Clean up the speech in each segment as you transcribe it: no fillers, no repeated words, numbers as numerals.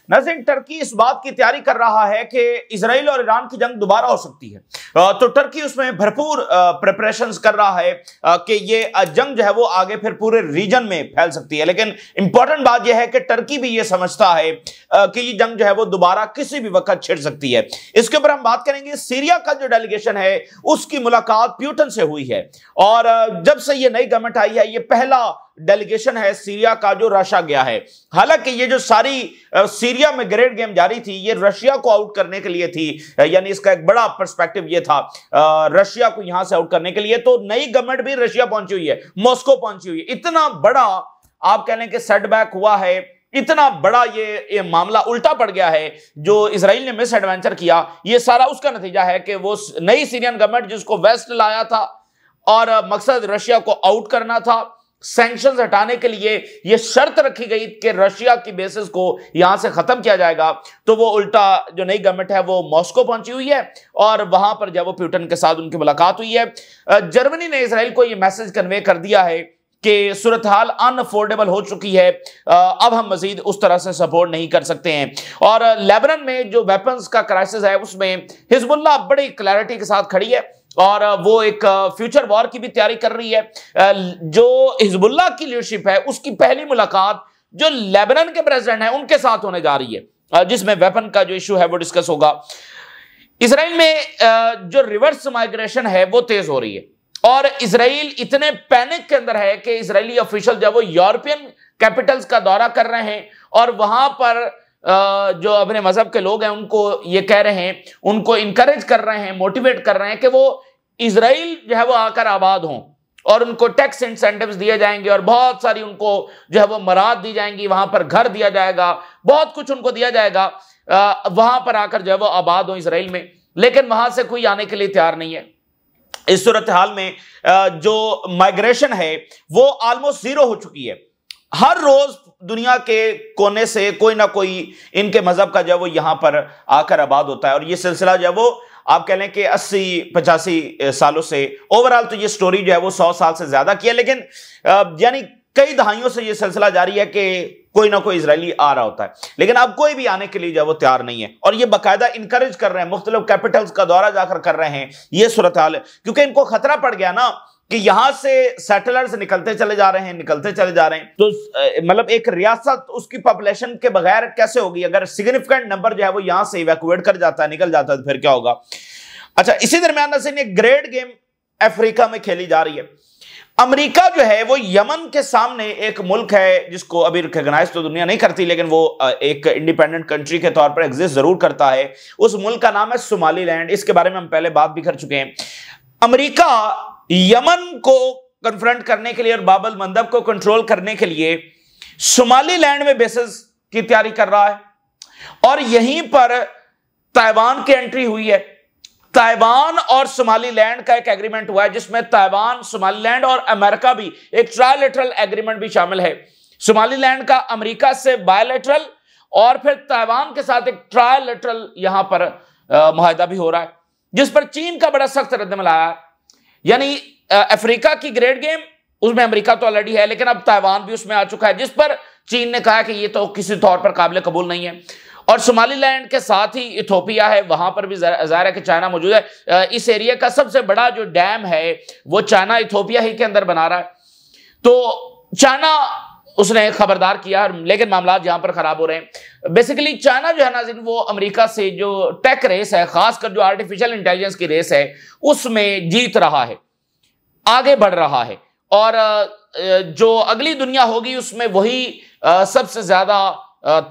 नाज़रीन, टर्की इस बात की तैयारी कर रहा है कि इजराइल और ईरान की जंग दोबारा हो सकती है। तो टर्की उसमें भरपूर प्रिपरेशंस कर रहा है कि ये जंग जो है वो आगे फिर पूरे रीजन में फैल सकती है। लेकिन इंपॉर्टेंट बात यह है कि टर्की भी ये समझता है कि ये जंग जो है वो दोबारा किसी भी वक्त छिड़ सकती है। इसके ऊपर हम बात करेंगे। सीरिया का जो डेलीगेशन है उसकी मुलाकात प्यूटन से हुई है, और जब से ये नई गवर्नमेंट आई है ये पहला डेलीगेशन है सीरिया का जो रशिया गया है। हालांकि ये जो सारी सीरिया में ग्रेट गेम जारी थी ये रशिया को आउट करने के लिए थी, यानी इसका एक बड़ा पर्सपेक्टिव ये था रशिया को यहां से आउट करने के लिए। तो नई गवर्नमेंट भी रशिया पहुंची हुई है, मॉस्को पहुंची हुई है। इतना बड़ा आप कह लें कि सेटबैक हुआ है, इतना बड़ा ये मामला उल्टा पड़ गया है। जो इजराइल ने मिस एडवेंचर किया ये सारा उसका नतीजा है कि वो नई सीरियन गवर्नमेंट जिसको वेस्ट लाया था और मकसद रशिया को आउट करना था, सैंक्शंस हटाने के लिए यह शर्त रखी गई कि रशिया की बेसिस को यहां से खत्म किया जाएगा, तो वो उल्टा जो नई गवर्नमेंट है वो मॉस्को पहुंची हुई है और वहां पर जब वो प्यूटन के साथ उनकी मुलाकात हुई है। जर्मनी ने इजराइल को यह मैसेज कन्वे कर दिया है कि सूरत हाल अनअफोर्डेबल हो चुकी है, अब हम मजीद उस तरह से सपोर्ट नहीं कर सकते हैं। और लेबनान में जो वेपन्स का क्राइसिस है उसमें हिजबुल्लाह बड़ी क्लैरिटी के साथ खड़ी है और वो एक फ्यूचर वॉर की भी तैयारी कर रही है। जो हिजबुल्लाह की लीडरशिप है उसकी पहली मुलाकात जो लेबनान के प्रेसिडेंट है उनके साथ होने जा रही है, जिसमें वेपन का जो इशू है वो डिस्कस होगा। इसराइल में जो रिवर्स माइग्रेशन है वो तेज हो रही है और इसराइल इतने पैनिक के अंदर है कि इसराइली ऑफिशियल जब वो यूरोपियन कैपिटल्स का दौरा कर रहे हैं और वहां पर जो अपने मजहब के लोग हैं उनको ये कह रहे हैं, उनको इंकरेज कर रहे हैं, मोटिवेट कर रहे हैं कि वो इजराइल जो है वो आकर आबाद हों और उनको टैक्स इंसेंटिव्स दिए जाएंगे और बहुत सारी उनको जो है वो मराद दी जाएंगी, वहां पर घर दिया जाएगा, बहुत कुछ उनको दिया जाएगा, वहां पर आकर जो है वो आबाद हो इसराइल में। लेकिन वहां से कोई आने के लिए तैयार नहीं है। इस सूरत हाल में जो माइग्रेशन है वो ऑलमोस्ट जीरो हो चुकी है। हर रोज दुनिया के कोने से कोई ना कोई इनके मजहब का जो है वो यहां पर आकर आबाद होता है और ये सिलसिला जो है वो आप कह लें कि 80-85 सालों से ओवरऑल तो ये स्टोरी जो है वो 100 साल से ज्यादा की है, लेकिन यानी कई दहाइयों से ये सिलसिला जारी है कि कोई ना कोई इजरायली आ रहा होता है, लेकिन अब कोई भी आने के लिए जो है वो तैयार नहीं है और ये बाकायदा इंकरेज कर रहे हैं, मुख्तलिफ कैपिटल्स का दौरा जाकर कर रहे हैं। ये सूरत हाल है क्योंकि इनको खतरा पड़ गया ना कि यहां से सेटलर्स निकलते चले जा रहे हैं, निकलते चले जा रहे हैं। तो मतलब एक रियासत उसकी पॉपुलेशन के बगैर कैसे होगी? अगर सिग्निफिकेंट नंबर जो है वो यहां से इवैक्यूएट कर जाता है, निकल जाता है, तो फिर क्या होगा? अच्छा, इसी दरमियान नज़ीर एक ग्रेट गेम अफ्रीका में खेली जा रही है। अमेरिका जो है वो यमन के सामने एक मुल्क है जिसको अभी रिकॉग्नाइज तो दुनिया नहीं करती, लेकिन वो एक इंडिपेंडेंट कंट्री के तौर पर एग्जिस्ट जरूर करता है। उस मुल्क का नाम है सोमालीलैंड। इसके बारे में हम पहले बात भी कर चुके हैं। अमेरिका यमन को कन्फ्रंट करने के लिए और बाबल मंदब को कंट्रोल करने के लिए सोमालीलैंड में बेसिस की तैयारी कर रहा है और यहीं पर ताइवान की एंट्री हुई है। ताइवान और सोमालीलैंड का एक एग्रीमेंट हुआ है जिसमें ताइवान, सोमालीलैंड और अमेरिका भी एक ट्राइलेटरल एग्रीमेंट भी शामिल है। सोमालीलैंड का अमेरिका से बायलेटरल और फिर ताइवान के साथ एक ट्राइलेटरल यहां पर मुआहदा भी हो रहा है जिस पर चीन का बड़ा सख्त रद्दमल आया है। यानी अफ्रीका की ग्रेट गेम उसमें अमेरिका तो ऑलरेडी है, लेकिन अब ताइवान भी उसमें आ चुका है जिस पर चीन ने कहा कि ये तो किसी तौर पर काबिल कबूल नहीं है। और सोमालीलैंड के साथ ही इथोपिया है, वहां पर भी जाहिर है कि चाइना मौजूद है। इस एरिया का सबसे बड़ा जो डैम है वो चाइना इथोपिया ही के अंदर बना रहा है। तो चाइना उसने खबरदार किया, लेकिन मामला यहां पर खराब हो रहे हैं। बेसिकली चाइना जो है नाज़रीन वो अमेरिका से जो टेक रेस है, खासकर जो आर्टिफिशियल इंटेलिजेंस की रेस है, उसमें जीत रहा है, आगे बढ़ रहा है और जो अगली दुनिया होगी उसमें वही सबसे ज्यादा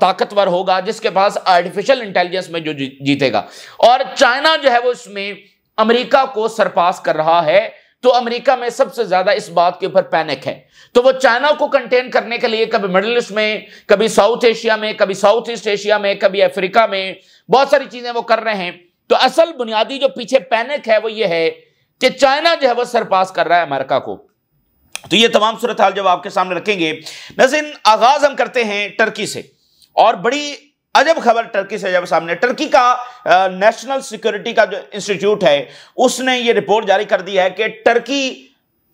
ताकतवर होगा जिसके पास आर्टिफिशियल इंटेलिजेंस में जो जीतेगा। और चाइना जो है वो इसमें अमेरिका को सरपास कर रहा है। तो अमेरिका में सबसे ज्यादा इस बात के ऊपर पैनिक है, तो वो चाइना को कंटेन करने के लिए कभी मिडिल ईस्ट में, कभी साउथ एशिया में, कभी साउथ ईस्ट एशिया में, कभी अफ्रीका में बहुत सारी चीजें वो कर रहे हैं। तो असल बुनियादी जो पीछे पैनिक है वो ये है कि चाइना जो है वो सरपास कर रहा है अमेरिका को। तो ये तमाम सूरत हाल जब आपके सामने रखेंगे नाज़रीन, आगाज हम करते हैं टर्की से और बड़ी अजब खबर टर्की से जब सामने। टर्की का नेशनल सिक्योरिटी का जो इंस्टीट्यूट है उसने ये रिपोर्ट जारी कर दी है कि टर्की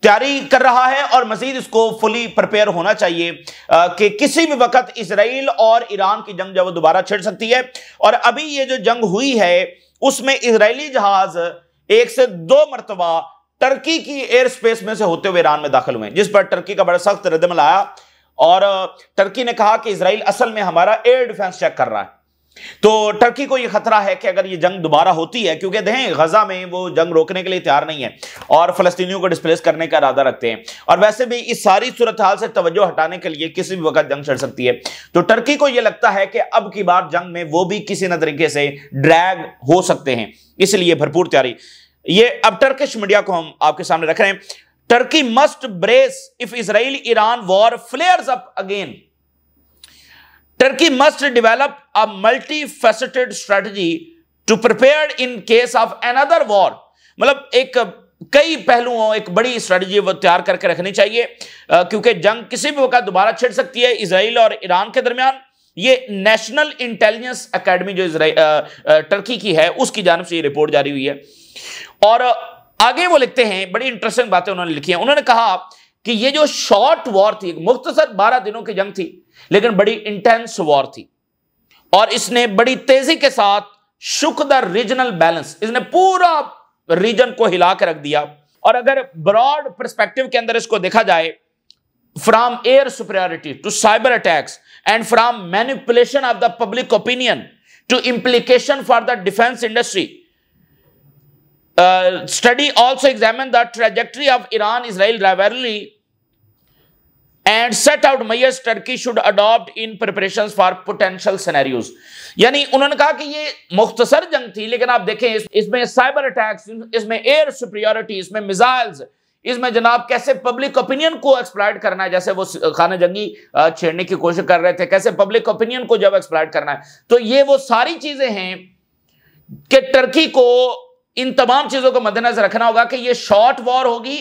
तैयारी कर रहा है और मजीद इसको फुली प्रिपेयर होना चाहिए कि किसी भी वक्त इजराइल और ईरान की जंग जब दोबारा छिड़ सकती है। और अभी ये जो जंग हुई है उसमें इजरायली जहाज 1 से 2 मरतबा टर्की की एयर स्पेस में से होते हुए ईरान में दाखिल हुए, जिस पर टर्की का बड़ा सख्त रद्दमल आया और टर्की ने कहा कि इजराइल असल में हमारा एयर डिफेंस चेक कर रहा है। तो टर्की को यह खतरा है कि अगर ये जंग दोबारा होती है, क्योंकि देखें गजा में वो जंग रोकने के लिए तैयार नहीं है और फलस्तीनियों को डिस्प्लेस करने का इरादा रखते हैं, और वैसे भी इस सारी सूरत हाल से तवज्जो हटाने के लिए किसी भी वक्त जंग छिड़ सकती है। तो टर्की को यह लगता है कि अब की बार जंग में वो भी किसी न तरीके से ड्रैग हो सकते हैं, इसलिए भरपूर तैयारी। ये अब टर्किश मीडिया को हम आपके सामने रख रहे हैं। Turkey must brace if Israel Iran war फ्लेयर्स up again. Turkey must develop a multifaceted strategy to prepare in case of another war। मतलब एक कई पहलुओं एक बड़ी स्ट्रेटजी वो तैयार करके रखनी चाहिए क्योंकि जंग किसी भी वक्त दोबारा छिड़ सकती है इजराइल और ईरान के दरमियान। ये नेशनल इंटेलिजेंस एकेडमी जो टर्की की है उसकी जानिब से ये रिपोर्ट जारी हुई है। और आगे वो लिखते हैं, बड़ी इंटरेस्टिंग बातें उन्होंने लिखी हैं। उन्होंने कहा कि ये जो शॉर्ट वॉर थी, मुख्तसर 12 दिनों की जंग थी, लेकिन बड़ी इंटेंस वॉर थी और इसने बड़ी तेजी के साथ शुक द रीजनल बैलेंस, इसने पूरा रीजन को हिला कर रख दिया। और अगर ब्रॉड पर्सपेक्टिव के अंदर इसको देखा जाए, from air superiority to cyber attacks and from manipulation of the public opinion to implication for the defence industry, study also examined the trajectory of Iran-Israel rivalry and set out measures Turkey should adopt in preparations for potential scenarios। यानी उन्होंने कहा कि ये मुख्तसर जंग थी, लेकिन आप देखें इसमें साइबर अटैक्स, इसमें एयर सुपीरियरिटी, इसमें मिसाइल्स, इसमें जनाब कैसे पब्लिक ओपिनियन को एक्सप्लॉइट करना है, जैसे वो खाना जंगी छेड़ने की कोशिश कर रहे थे, कैसे पब्लिक ओपिनियन को जब एक्सप्लॉइट करना है। तो ये वो सारी चीजें हैं कि टर्की को इन तमाम चीजों को मद्देनजर रखना होगा कि ये शॉर्ट वॉर होगी,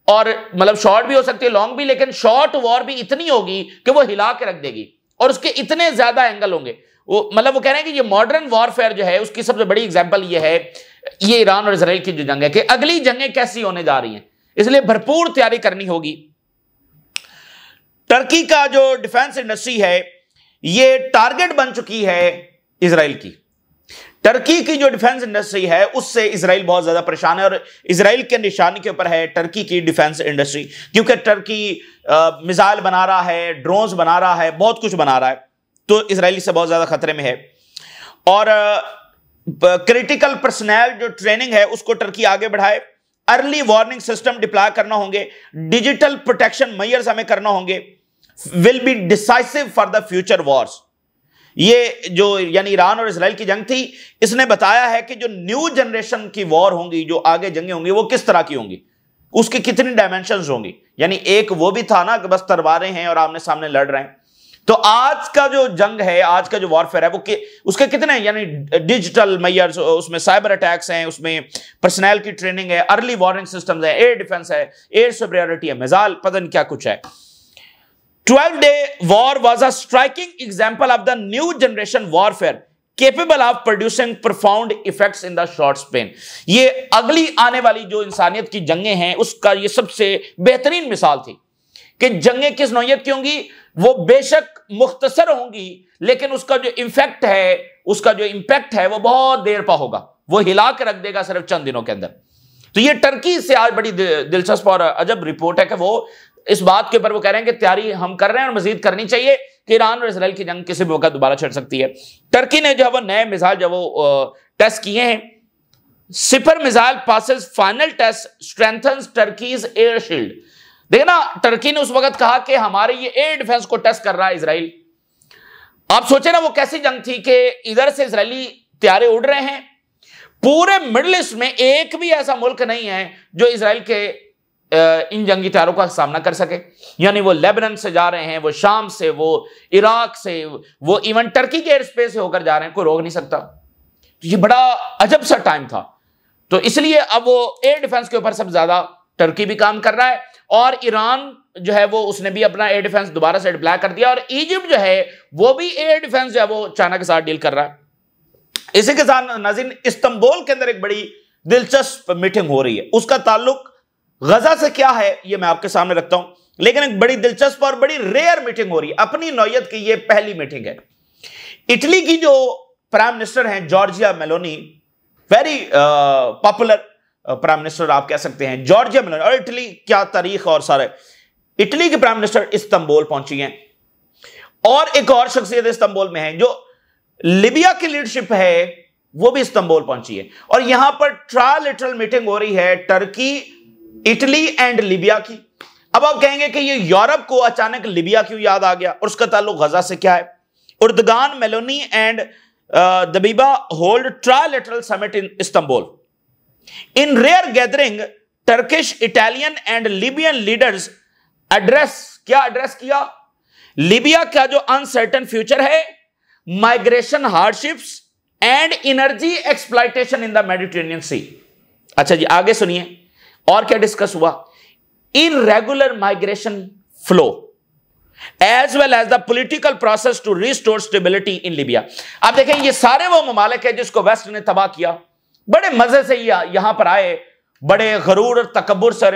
और मतलब शॉर्ट भी हो सकती है, लॉन्ग भी, लेकिन शॉर्ट वॉर भी इतनी होगी कि वो हिला के रख देगी और उसके इतने ज्यादा एंगल होंगे। वो मतलब वो कह रहे हैं कि ये मॉडर्न वॉरफेयर जो है उसकी सबसे बड़ी एग्जांपल ये है, ये ईरान और इजराइल की जो जंग है, कि अगली जंगें कैसी होने जा रही हैं, इसलिए भरपूर तैयारी करनी होगी। टर्की का जो डिफेंस इंडस्ट्री है ये टारगेट बन चुकी है इजराइल की। टर्की की जो डिफेंस इंडस्ट्री है उससे इजराइल बहुत ज्यादा परेशान है और इजराइल के निशाने के ऊपर है टर्की की डिफेंस इंडस्ट्री, क्योंकि टर्की मिसाइल बना रहा है, ड्रोन्स बना रहा है, बहुत कुछ बना रहा है, तो इजराइली से बहुत ज्यादा खतरे में है। और क्रिटिकल पर्सनल जो ट्रेनिंग है उसको टर्की आगे बढ़ाए, अर्ली वार्निंग सिस्टम डिप्लॉय करना होंगे, डिजिटल प्रोटेक्शन मेजर्स हमें करना होंगे, will be decisive for the future Wars. ये जो यानी ईरान और इजराइल की जंग थी, इसने बताया है कि जो न्यू जनरेशन की वॉर होंगी, जो आगे जंगें होंगी, वो किस तरह की होंगी, उसकी कितनी डायमेंशंस होंगी। यानी एक वो भी था ना कि बस तलवारें हैं और आमने सामने लड़ रहे हैं, तो आज का जो जंग है, आज का जो वॉरफेयर है वो उसके कितने, यानी डिजिटल मेजर्स, उसमें साइबर अटैक्स हैं, उसमें पर्सनल की ट्रेनिंग है, अर्ली वार्निंग सिस्टम्स है, एयर डिफेंस है, एयर सुपीरियरिटी है, मिसाइल, पता नहीं क्या कुछ है। 12-day war was a striking example of the new generation warfare capable of producing profound effects in the short span। ये अगली आने वाली जो इंसानियत की जंगें हैं उसका ये सबसे बेहतरीन मिसाल थी कि जंगें किस नौयत की होंगी। वो बेशक मुख्तसर होंगी, लेकिन उसका जो इम्पैक्ट है, उसका जो इंपैक्ट है वो बहुत देर पा होगा, वो हिला के रख देगा सिर्फ चंद दिनों के अंदर। तो ये टर्की से आज बड़ी दिलचस्प और अजब रिपोर्ट है कि वो इस बात के ऊपर वो कह रहे हैं कि तैयारी हम कर रहे हैं और मजीद करनी चाहिए कि ईरान और इजराइल की जंग किसी भी वक्त दोबारा छिड़ सकती है। टर्की ने जो है वो नए मिसाइल जब वो टेस्ट किए हैं, Siper missile passes final test strengthens Turkey's air shield. देखना, टर्की ने उस वक्त कहा कि हमारे ये एयर डिफेंस को टेस्ट कर रहा है इजराइल। आप सोचे ना वो कैसी जंग थी कि इधर से इजरायली त्यारे उड़ रहे हैं, पूरे मिडिल ईस्ट में एक भी ऐसा मुल्क नहीं है जो इजराइल के इन जंगी त्यारों का सामना कर सके। यानी वो लेबनान से जा रहे हैं, वो शाम से, वो इराक से, वो इवन टर्की के एयर स्पेस से होकर जा रहे हैं, कोई रोक नहीं सकता। तो ये बड़ा अजब सा टाइम था। तो इसलिए अब वो एयर डिफेंस के ऊपर सबसे ज्यादा टर्की भी काम कर रहा है, और ईरान जो है वो उसने भी अपना एयर डिफेंस दोबारा से डिप्लॉय कर दिया, और इजिप्ट जो है वो भी एयर डिफेंस जो है वो चाइना के साथ डील कर रहा है। इसी के साथ नाज़रीन, इस्तांबुल के अंदर एक बड़ी दिलचस्प मीटिंग हो रही है, उसका ताल्लुक गजा से क्या है ये मैं आपके सामने रखता हूं, लेकिन एक बड़ी दिलचस्प और बड़ी रेयर मीटिंग हो रही है, अपनी नौयत की ये पहली मीटिंग है। इटली की जो प्राइम मिनिस्टर हैं Giorgia Meloni, very popular prime minister आप कह सकते हैं, जॉर्जिया मेलोनी। और इटली क्या तारीख और सारे, इटली के प्राइम मिनिस्टर इस्तांबुल पहुंची हैं, और एक और शख्सियत इस्तांबुल में है, जो लीबिया की लीडरशिप है वो भी इस्तांबुल पहुंची है। और यहां पर ट्रायलेटरल मीटिंग हो रही है टर्की, इटली एंड लीबिया की। अब आप कहेंगे कि ये यूरोप को अचानक लीबिया क्यों याद आ गया और उसका ताल्लुक गजा से क्या है? Erdogan, Meloni and Dbeibah hold trilateral summit in Istanbul. In rare gathering Turkish, Italian and Libyan leaders क्या एड्रेस किया? लीबिया का जो अनसर्टन फ्यूचर है, migration hardships and energy exploitation in the Mediterranean sea. अच्छा जी, आगे सुनिए और क्या डिस्कस हुआ। Irregular migration flow as well as the political process to restore stability in Libya. आप देखें, ये सारे वो ममालिक है जिसको वेस्ट ने तबाह किया, बड़े मजे से यहां पर आए, बड़े गरूर और तकब्बुर से।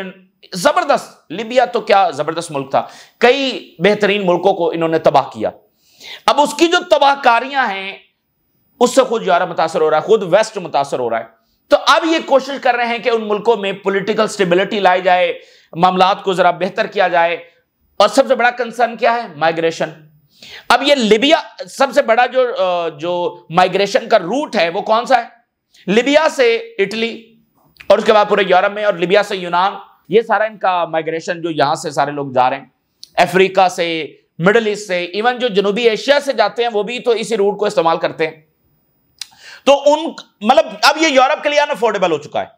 जबरदस्त, लीबिया तो क्या जबरदस्त मुल्क था, कई बेहतरीन मुल्कों को इन्होंने तबाह किया। अब उसकी जो तबाहकारियां हैं उससे खुद यूरोप मुतासर हो रहा है, खुद वेस्ट मुतासर हो रहा है। तो अब ये कोशिश कर रहे हैं कि उन मुल्कों में पॉलिटिकल स्टेबिलिटी लाई जाए, मामलात को जरा बेहतर किया जाए। और सबसे बड़ा कंसर्न क्या है? माइग्रेशन। अब ये लीबिया सबसे बड़ा जो माइग्रेशन का रूट है वो कौन सा है? लीबिया से इटली और उसके बाद पूरे यूरोप में, और लीबिया से यूनान, ये सारा इनका माइग्रेशन जो यहां से सारे लोग जा रहे हैं, अफ्रीका से, मिडिल ईस्ट से, इवन जो जनूबी एशिया से जाते हैं वो भी तो इसी रूट को इस्तेमाल करते हैं। तो मतलब अब ये यूरोप के लिए अनअफोर्डेबल हो चुका है,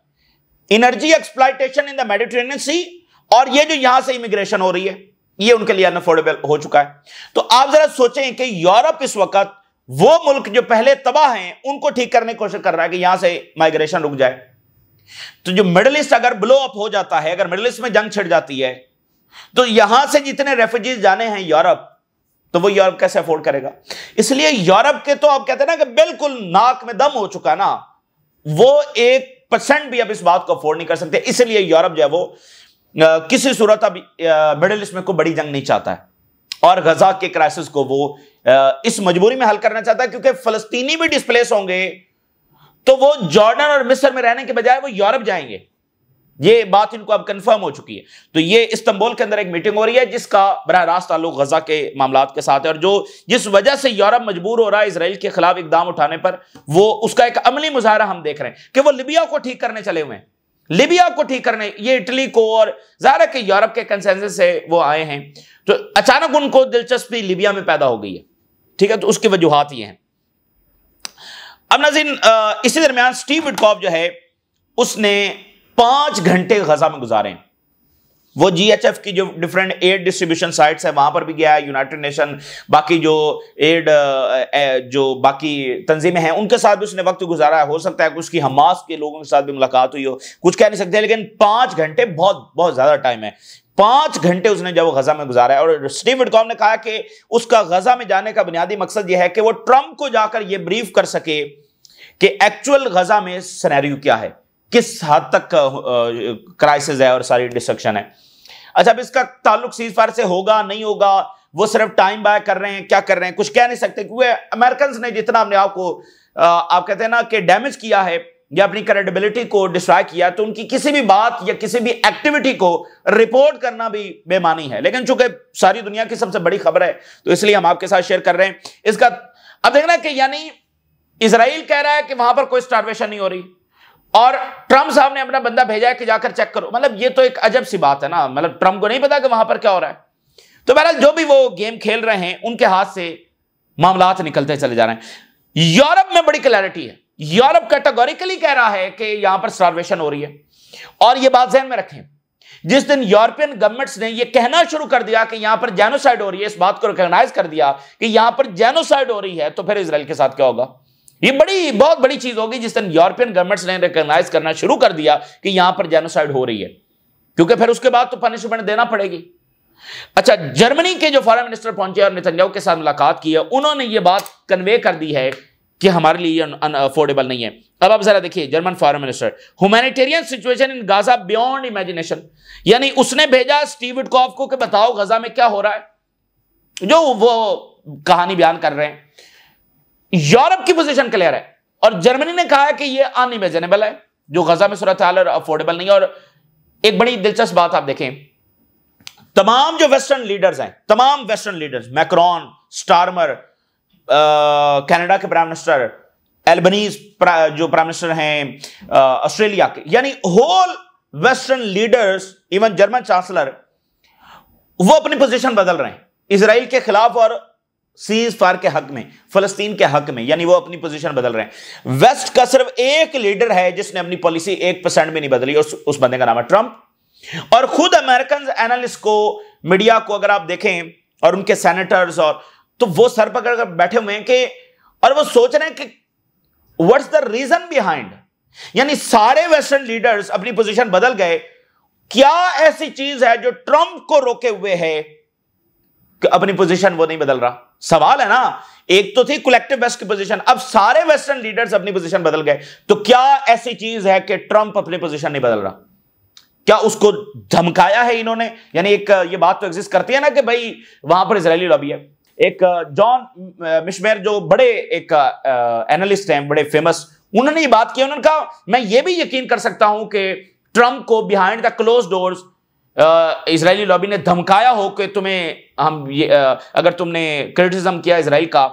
energy exploitation in the Mediterranean sea, और ये जो यहां से इमिग्रेशन हो रही है ये उनके लिए अनअफोर्डेबल हो चुका है। तो आप जरा सोचें कि यूरोप इस वक्त वो मुल्क जो पहले तबाह हैं उनको ठीक करने की कोशिश कर रहा है कि यहां से माइग्रेशन रुक जाए। तो जो मिडिल ईस्ट अगर ब्लो अप हो जाता है, अगर मिडिल ईस्ट में जंग छिड़ जाती है, तो यहां से जितने रेफ्यूजीज जाने हैं यूरोप, तो वो यूरोप कैसे अफोर्ड करेगा? इसलिए यूरोप के तो आप कहते हैं ना कि बिल्कुल नाक में दम हो चुका ना, वो 1% भी अब इस बात को अफोर्ड नहीं कर सकते। इसलिए यूरोप जो है वो किसी सूरत अब मिडिल ईस्ट में कोई बड़ी जंग नहीं चाहता है, और गजा के क्राइसिस को वो इस मजबूरी में हल करना चाहता है, क्योंकि फलस्तीनी भी डिस्प्लेस होंगे तो वो जॉर्डन और मिस्र में रहने के बजाय वो यूरोप जाएंगे। ये बात इनको अब कंफर्म हो चुकी है। तो ये इस्तांबुल के अंदर एक मीटिंग हो रही है जिसका बराह रास्त ताल्लुक गजा के मामलात के साथ है, और जिस वजह से यूरोप मजबूर हो रहा है इसराइल के खिलाफ इकदाम उठाने पर, वो उसका एक अमली मुजाहरा हम देख रहे हैं कि वो लीबिया को ठीक करने चले हुए हैं, लीबिया को ठीक करने, ये इटली को, और ज़ाहिर है कि यूरोप के कंसेंसस से वो आए हैं, तो अचानक उनको दिलचस्पी लीबिया में पैदा हो गई है। ठीक है, तो उसकी वजूहात ये हैं। अब नाज़रीन, इसी दरमियान स्टीव विटकॉफ जो है उसने 5 घंटे गजा में गुजारे। वो GHF की जो डिफरेंट एड डिस्ट्रीब्यूशन साइट्स है वहां पर भी गया है, यूनाइटेड नेशन, बाकी जो एड जो बाकी तंजीमें हैं उनके साथ भी उसने वक्त गुजारा है। हो सकता है कि उसकी हमास के लोगों के साथ भी मुलाकात हुई हो, कुछ कह नहीं सकते, लेकिन 5 घंटे बहुत बहुत ज्यादा टाइम है। 5 घंटे उसने जब वो गजा में गुजारा है, और स्टीव विटकॉफ ने कहा कि उसका गजा में जाने का बुनियादी मकसद यह है कि वो ट्रंप को जाकर यह ब्रीफ कर सके कि एक्चुअल गजा में सिनेरियो क्या है, किस हद तक क्राइसिस है और सारी डिस्ट्रक्शन है। अच्छा, अब इसका ताल्लुक सीज़फायर से होगा नहीं होगा, वो सिर्फ टाइम बाय कर रहे हैं, क्या कर रहे हैं, कुछ कह नहीं सकते, क्योंकि अमेरिकन ने जितना अपने आप को आप कहते हैं ना कि डैमेज किया है या अपनी क्रेडिबिलिटी को डिस्ट्रॉय किया, तो उनकी किसी भी बात या किसी भी एक्टिविटी को रिपोर्ट करना भी बेमानी है। लेकिन चूंकि सारी दुनिया की सबसे बड़ी खबर है तो इसलिए हम आपके साथ शेयर कर रहे हैं इसका। अब देखना कि यानी इजराइल कह रहा है कि वहां पर कोई स्टार्वेशन नहीं हो रही, और ट्रंप साहब ने अपना बंदा भेजा है कि जाकर चेक करो। मतलब ये तो एक अजब सी बात है ना, मतलब ट्रंप को नहीं पता कि वहां पर क्या हो रहा है। तो बहरहाल जो भी वो गेम खेल रहे हैं उनके हाथ से मामलात निकलते चले जा रहे हैं। यूरोप में बड़ी क्लैरिटी है, यूरोप कैटेगोरिकली कह रहा है कि यहां पर स्टार्वेशन हो रही है। और यह बात ध्यान में रखें, जिस दिन यूरोपियन गवर्नमेंट्स ने यह कहना शुरू कर दिया कि यहां पर जेनोसाइड हो रही है, इस बात को रिकॉग्नाइज कर दिया कि यहां पर जेनोसाइड हो रही है, तो फिर इजराइल के साथ क्या होगा? ये बहुत बड़ी चीज होगी जिस दिन यूरोपियन गवर्नमेंट्स ने रिकॉग्नाइज करना शुरू कर दिया कि यहां पर जेनोसाइड हो रही है, क्योंकि फिर उसके बाद तो पनिशमेंट देना पड़ेगी। अच्छा, जर्मनी के जो फॉरेन मिनिस्टर पहुंचे और नेतन्याहू के साथ मुलाकात की है, उन्होंने ये बात कन्वे कर दी है कि हमारे लिए अनअफोर्डेबल नहीं है। अब आप जरा देखिए, German foreign minister, humanitarian situation in Gaza beyond imagination, यानी उसने भेजा स्टीव विटकॉफ को कि बताओ गाजा में क्या हो रहा है, जो वो कहानी बयान कर रहे हैं। यूरोप की पोजीशन क्लियर है और जर्मनी ने कहा है कि ये अनइमेजिनेबल है, जो गाजा में सूरत हाल अफोर्डेबल नहीं है। और एक बड़ी दिलचस्प बात आप देखें, तमाम जो वेस्टर्न लीडर्स हैं, तमाम western leaders, Macron, Starmer, Canada के प्राइम मिनिस्टर, एल्बनीज जो प्राइम मिनिस्टर हैं ऑस्ट्रेलिया के, यानी whole western leaders, even German chancellor, वो अपनी पोजीशन बदल रहे हैं इजराइल के खिलाफ और सीज फायर के हक में, फलस्तीन के हक में, यानी वो अपनी पोजीशन बदल रहे हैं। वेस्ट का सिर्फ एक लीडर है जिसने अपनी पॉलिसी 1% भी नहीं बदली, और उस बंदे का नाम है ट्रंप। और खुद अमेरिकन एनालिस्ट को, मीडिया को अगर आप देखें और उनके सेनेटर्स, और तो वो सर पकड़ कर बैठे हुए हैं कि, और वो सोच रहे हैं कि व्हाट्स द रीजन बिहाइंड, यानी सारे वेस्टर्न लीडर्स अपनी पोजीशन बदल गए, क्या ऐसी चीज है जो ट्रंप को रोके हुए है कि अपनी पोजीशन वो नहीं बदल रहा। सवाल है ना, एक तो थी कलेक्टिव वेस्ट की पोजीशन, अब सारे वेस्टर्न लीडर्स अपनी पोजीशन बदल गए, तो क्या ऐसी चीज है कि ट्रंप अपनी पोजीशन नहीं बदल रहा? क्या उसको धमकाया है इन्होंने? यानी एक ये बात तो एग्जिस्ट करती है ना कि भाई वहां पर इजरायली लॉबी है। एक जॉन मिशमेर जो बड़े एक एनालिस्ट हैं, बड़े फेमस, उन्होंने ये बात की, उन्होंने कहा मैं ये भी यकीन कर सकता हूं कि ट्रंप को behind the close doors Israeli lobby ने धमकाया हो कि तुम्हें हम ये अगर तुमने क्रिटिसिज्म किया इजराइल का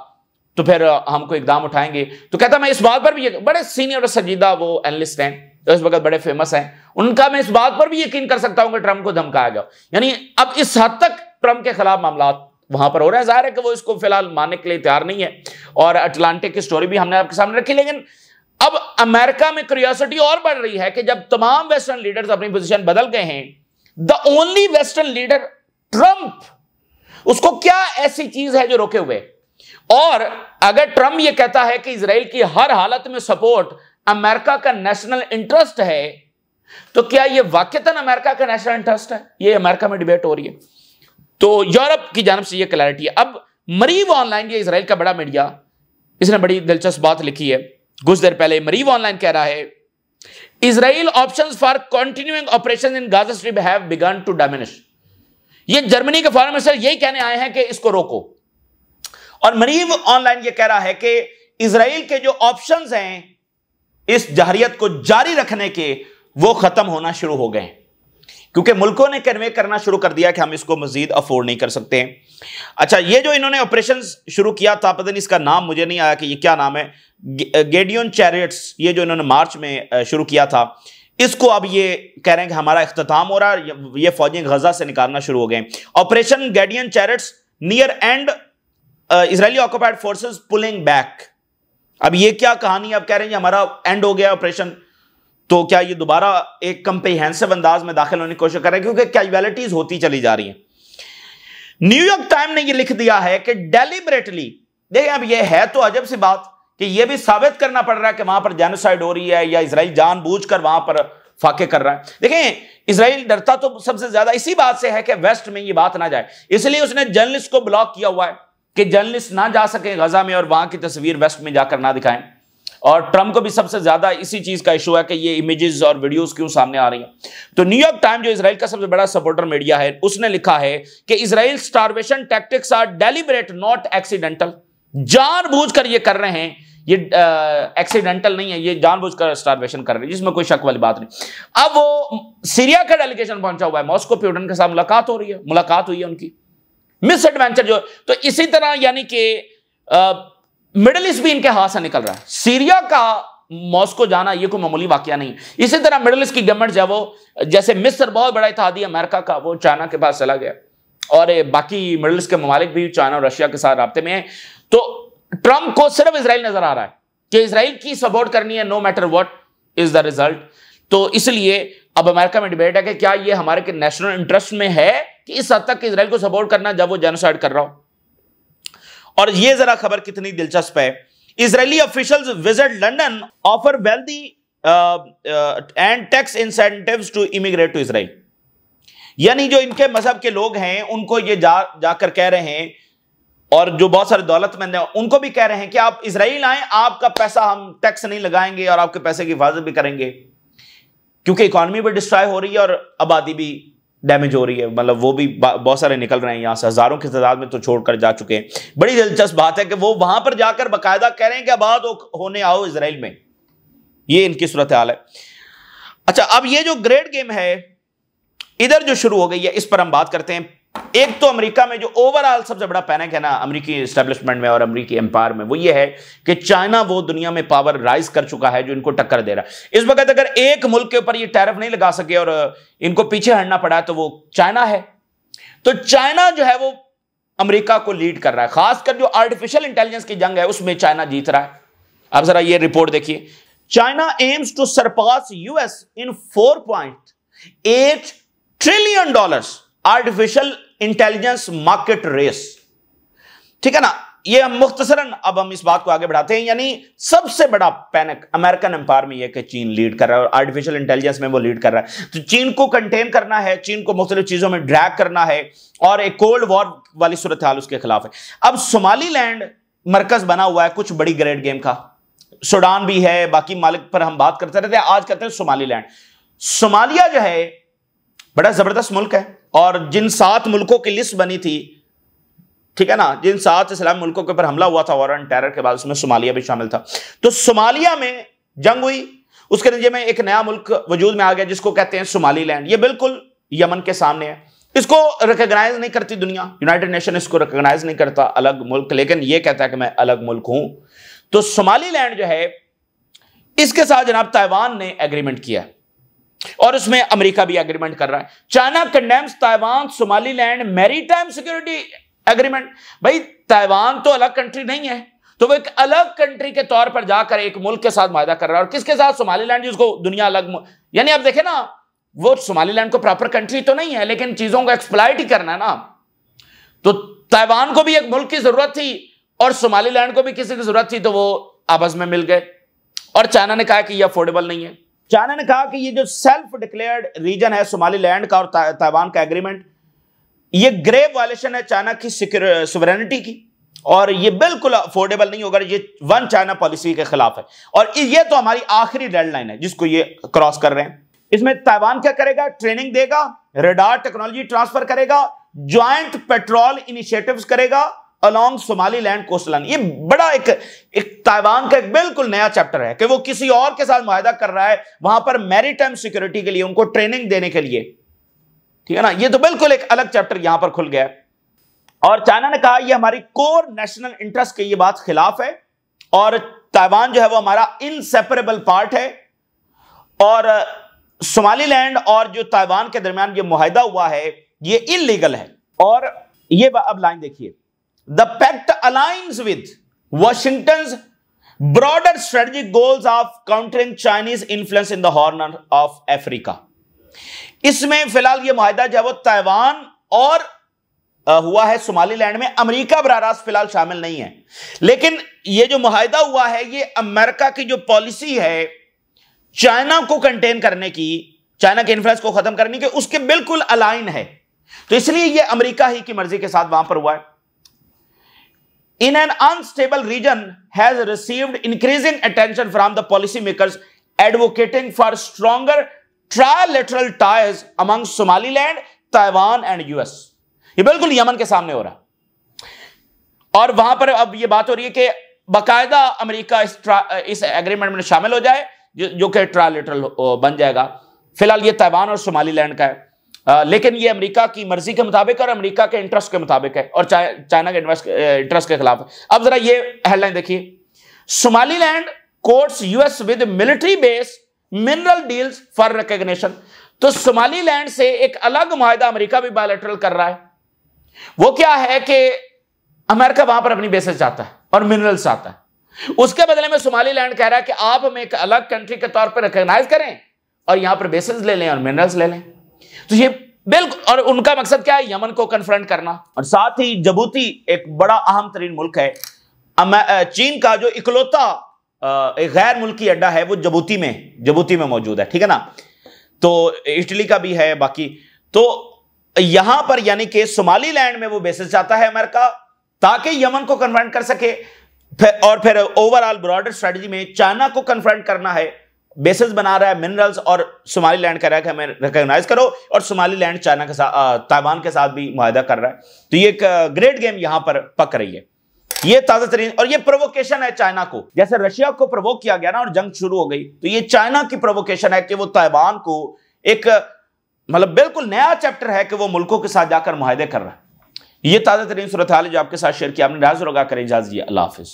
तो फिर हमको इकदाम उठाएंगे। तो कहता मैं इस बात पर भी, बड़े सीनियर और संजीदा वो एनालिस्ट हैं, तो इस वक्त बड़े फेमस हैं, उनका मैं इस बात पर भी यकीन कर सकता हूं कि ट्रंप को धमकाया गया। यानी अब इस हद तक ट्रंप के खिलाफ मामला वहां पर हो रहे हैं। जाहिर है कि वो इसको फिलहाल मानने के लिए तैयार नहीं है, और अटलांटिक की स्टोरी भी हमने आपके सामने रखी। लेकिन अब अमेरिका में क्यूरियोसिटी और बढ़ रही है कि जब तमाम वेस्टर्न लीडर्स अपनी पोजीशन बदल गए हैं, the only western leader Trump, उसको क्या ऐसी चीज है जो रोके हुए? और अगर ट्रंप ये कहता है कि इजराइल की हर हालत में सपोर्ट अमेरिका का नेशनल इंटरेस्ट है, तो क्या यह वाकईतन अमेरिका का नेशनल इंटरेस्ट है? ये अमेरिका में डिबेट हो रही है। तो यूरोप की जानब से यह क्लैरिटी है। अब मरीव ऑनलाइन, ये इजराइल का बड़ा मीडिया, इसने बड़ी दिलचस्प बात लिखी है कुछ देर पहले। मरीव ऑनलाइन कह रहा है Israel options for continuing operation in Gaza Strip have begun to diminish. ये जर्मनी के फॉरेन मिनिस्टर यही कहने आए हैं कि इसको रोको। और मरीव ऑनलाइन ये कह रहा है कि इजराइल के जो ऑप्शंस हैं इस जहरियत को जारी रखने के, वो खत्म होना शुरू हो गए, क्योंकि मुल्कों ने कन्वे करना शुरू कर दिया कि हम इसको मजीद अफोर्ड नहीं कर सकते हैं। अच्छा, ये जो इन्होंने ऑपरेशन शुरू किया था, पता नहीं इसका नाम मुझे नहीं आया कि ये क्या नाम है, गेडियन चैरियट्स, ये जो इन्होंने मार्च में शुरू किया था, इसको अब ये कह रहे हैं कि हमारा इख्तिताम हो रहा है, ये फौजी गजा से निकालना शुरू हो गए। Operation Gideon chariots near end, Israeli occupied forces pulling back. अब ये क्या कहानी, अब कह रहे हैं हमारा एंड हो गया ऑपरेशन, तो क्या ये दोबारा एक कंप्रिहेंसिव अंदाज में दाखिल होने की कोशिश कर रहे हैं? क्योंकि कैजुअलिटीज होती चली जा रही हैं। न्यूयॉर्क टाइम ने ये लिख दिया है कि डेलिबरेटली, देखिए अब ये है तो अजब सी बात कि ये भी साबित करना पड़ रहा है कि वहां पर जेनोसाइड हो रही है या इजराइल जानबूझकर वहां पर फाके कर रहा है। देखिए इजराइल डरता तो सबसे ज्यादा इसी बात से है कि वेस्ट में ये बात ना जाए, इसलिए उसने जर्नलिस्ट को ब्लॉक किया हुआ है कि जर्नलिस्ट ना जा सके गजा में और वहां की तस्वीर वेस्ट में जाकर ना दिखाएं। और ट्रंप को भी सबसे ज्यादा इसी चीज का इशू है कि ये इमेजेस और वीडियोस क्यों सामने आ रही हैं। तो न्यूयॉर्क टाइम जो इजराइल का सबसे बड़ा सपोर्टर मीडिया है, उसने लिखा है कि Israel starvation tactics are deliberate not accidental. जानबूझकर ये कर रहे हैं, ये एक्सीडेंटल नहीं है, ये जानबूझकर स्टारवेशन कर रहे हैं, जिसमें कोई शक वाली बात नहीं। अब वो सीरिया का डेलीगेशन पहुंचा हुआ है, मॉस्को प्यूटन के साथ मुलाकात हो रही है, मुलाकात हुई है उनकी, मिस एडवेंचर जो। तो इसी तरह यानी कि मिडिल ईस्ट भी इनके हाथ से निकल रहा है। सीरिया का मॉस्को जाना ये कोई मामूली वाकया नहीं। इसी तरह मिडिल ईस्ट की गवर्नमेंट जो है वो, जैसे मिस्र बहुत बड़ा इत्तेहादी अमेरिका का, वो चाइना के पास चला गया, और बाकी मिडिल ईस्ट के ममालिक भी चाइना और रशिया के साथ राब्ते में है। तो ट्रंप को सिर्फ इजराइल नजर आ रहा है कि इजराइल की सपोर्ट करनी है, no matter what is the result. तो इसलिए अब अमेरिका में डिबेट है कि क्या ये हमारे के नेशनल इंटरेस्ट में है कि इस हद तक इजराइल को सपोर्ट करना जब वो जेनोसाइड कर रहा हो। और ये जरा खबर कितनी दिलचस्प है, Israeli officials visit London offer wealthy and tax incentives to immigrate to Israel. यानी जो इनके मजहब के लोग हैं उनको ये जाकर कह रहे हैं और जो बहुत सारे दौलतमंद हैं उनको भी कह रहे हैं कि आप इजराइल आए, आपका पैसा हम टैक्स नहीं लगाएंगे और आपके पैसे की हिफाजत भी करेंगे, क्योंकि इकॉनमी भी डिस्ट्रॉय हो रही है और आबादी भी डैमेज हो रही है। मतलब वो भी बहुत सारे निकल रहे हैं यहां से, हजारों की तादाद में तो छोड़कर जा चुके हैं। बड़ी दिलचस्प बात है कि वो वहां पर जाकर बाकायदा कह रहे हैं कि आबाद होने आओ इजराइल में। ये इनकी सूरत हाल है। अच्छा, अब ये जो ग्रेट गेम है इधर जो शुरू हो गई है, इस पर हम बात करते हैं। एक तो अमेरिका में जो ओवरऑल सबसे बड़ा पैनिक है ना अमेरिकी एस्टेब्लिशमेंट में और अमेरिकी एम्पायर में, वो ये है कि चाइना वो दुनिया में पावर राइज कर चुका है जो इनको टक्कर दे रहा है। इस वक्त अगर एक मुल्क के ऊपर ये टैरिफ नहीं लगा सके और इनको पीछे हटना पड़ा तो वो चाइना है। तो चाइना जो है वो अमेरिका को लीड कर रहा है, खासकर जो आर्टिफिशियल इंटेलिजेंस की जंग है उसमें चाइना जीत रहा है। अब जरा ये रिपोर्ट देखिए, China aims to surpass US in $4.8 trillion artificial intelligence market race. ठीक है ना, ये हम मुख्तसरन अब हम इस बात को आगे बढ़ाते हैं। यानी सबसे बड़ा पैनिक अमेरिकन एम्पायर में यह कि चीन लीड कर रहा है और आर्टिफिशियल इंटेलिजेंस में वो लीड कर रहा है। तो चीन को कंटेन करना है, चीन को मुख्तलिफ चीजों में ड्रैग करना है और एक कोल्ड वॉर वाली सूरत हाल उसके खिलाफ है। अब सोमालीलैंड मरकज बना हुआ है कुछ बड़ी ग्रेट गेम का, सूडान भी है, बाकी मालिक पर हम बात करते रहते हैं, आज करते हैं सोमालीलैंड। सोमालिया जो है बड़ा जबरदस्त मुल्क है और जिन 7 मुल्कों की लिस्ट बनी थी, ठीक है ना, जिन 7 इस्लामी मुल्कों के ऊपर हमला हुआ था वॉर ऑन टेरर के बाद, उसमें सोमालिया भी शामिल था। तो सोमालिया में जंग हुई, उसके नतीजे में एक नया मुल्क वजूद में आ गया जिसको कहते हैं सोमालीलैंड। ये बिल्कुल यमन के सामने है, इसको रिकॉग्नाइज नहीं करती दुनिया, यूनाइटेड नेशन इसको रिकॉग्नाइज नहीं करता अलग मुल्क, लेकिन ये कहता है कि मैं अलग मुल्क हूं। तो सोमालीलैंड जो है इसके साथ जनाब ताइवान ने एग्रीमेंट किया और उसमें अमेरिका भी एग्रीमेंट कर रहा है। China condemns Taiwan Somaliland maritime security agreement. भाई ताइवान तो अलग कंट्री नहीं है, तो वो एक अलग कंट्री के तौर पर जाकर एक मुल्क के साथ मायदा कर रहा है। और किसके साथ? सोमालीलैंड, जिसको दुनिया अलग, यानी आप देखें ना, वो सोमालीलैंड को प्रॉपर कंट्री तो नहीं है लेकिन चीजों को एक्सप्लॉइट ही करना है ना। तो ताइवान को भी एक मुल्क की जरूरत थी और सोमालीलैंड को भी किसी की जरूरत थी, तो वो आपस में मिल गए। और चाइना ने कहा कि ये अफोर्डेबल नहीं है। चाइना ने कहा कि ये जो सेल्फ डिक्लेयर्ड रीजन है सोमालीलैंड का और ताइवान का एग्रीमेंट, ये ग्रेव वायलेशन है चाइना की सुवेरेनिटी की और ये बिल्कुल अफोर्डेबल नहीं होगा, ये वन चाइना पॉलिसी के खिलाफ है। और ये तो हमारी आखिरी डेडलाइन है जिसको ये क्रॉस कर रहे हैं। इसमें ताइवान क्या करेगा? ट्रेनिंग देगा, रडार टेक्नोलॉजी ट्रांसफर करेगा, ज्वाइंट पेट्रोल इनिशिएटिव्स करेगा अलोंग सोमालीलैंड कोस्टल। ये बड़ा एक ताइवान का एक बिल्कुल नया चैप्टर है कि वो किसी और के साथ मुआहदा कर रहा है वहां पर मैरीटाइम सिक्योरिटी के लिए, उनको ट्रेनिंग देने के लिए। ठीक है ना, ये तो बिल्कुल एक अलग चैप्टर यहां पर खुल गया। और चाइना ने कहा ये हमारी कोर नेशनल इंटरेस्ट के ये बात खिलाफ है और ताइवान जो है वो हमारा इनसेपरेबल पार्ट है। और सोमालीलैंड और जो ताइवान के दरमियान ये मुआहदा हुआ है ये इल्लीगल है। और ये अब लाइन देखिए, the pact aligns with Washington's broader strategic goals of countering Chinese influence in the Horn of Africa. इसमें फिलहाल ये मुआहदा जो है वो ताइवान और हुआ है सोमालीलैंड में, अमेरिका बरारास्त फिलहाल शामिल नहीं है। लेकिन ये जो मुआहदा हुआ है ये अमेरिका की जो पॉलिसी है चाइना को कंटेन करने की, चाइना के इन्फ्लुएंस को खत्म करने की, उसके बिल्कुल अलाइन है। तो इसलिए ये अमेरिका ही की मर्जी के साथ वहां पर हुआ है। In an unstable region has received increasing attention from the policymakers advocating for stronger trilateral ties among Somaliland, Taiwan and US। ये बिल्कुल यमन के सामने हो रहा है और वहां पर अब ये बात हो रही है कि बाकायदा अमेरिका इस एग्रीमेंट में शामिल हो जाए जो कि ट्रायलेटरल बन जाएगा। फिलहाल ये ताइवान और सोमालीलैंड का है, लेकिन ये अमेरिका की मर्जी के मुताबिक और अमेरिका के इंटरेस्ट के मुताबिक है और चाइना के इंटरेस्ट के खिलाफ है। अब जरा ये हेडलाइन देखिए, Somaliland courts US with military base mineral deals for recognition. तो सोमालीलैंड से एक अलग मुआहदा अमेरिका भी बायलैटरल कर रहा है। वो क्या है कि अमेरिका वहां पर अपनी बेसेस चाहता है और मिनरल्स चाहता है, उसके बदले में सोमालीलैंड कह रहा है कि आप हमें एक अलग कंट्री के तौर पर रिकॉग्नाइज करें और यहां पर बेसेस ले लें और मिनरल्स ले लें। तो ये बिल्कुल, और उनका मकसद क्या है? यमन को कन्फ्रंट करना। और साथ ही जिबूती एक बड़ा अहम तरीन मुल्क है। चीन का जो इकलौता एक गैर मुल्की अड्डा है वो जिबूती में मौजूद है। ठीक है ना, तो इटली का भी है बाकी। तो यहां पर यानी कि सोमालीलैंड में वो बेसेस चाहता है अमेरिका, ताकि यमन को कन्फ्रंट कर सके। और फिर ओवरऑल ब्रॉडर स्ट्रेटजी में चाइना को कन्फ्रंट करना है, बेसिस बना रहा है मिनरल्स, और सोमालीलैंड कह रहा है कि हमें रिकॉग्नाइज करो, और सोमालीलैंड चाइना के साथ, ताइवान के साथ भी मुआहदा कर रहा है। तो ये एक ग्रेट गेम यहां पर पक रही है। ये ताजा तरीन, और ये प्रोवोकेशन है चाइना को, जैसे रशिया को प्रोवोक किया गया ना और जंग शुरू हो गई, तो ये चाइना की प्रोवोकेशन है कि वो ताइवान को एक मतलब बिल्कुल नया चैप्टर है कि वो मुल्कों के साथ जाकर मुआहदे कर रहा है। ये ताजा तरीन सूरत हाल जो आपके साथ शेयर किया आपने, राज रोगा करें, इजाजत, अल्लाह हाफिज।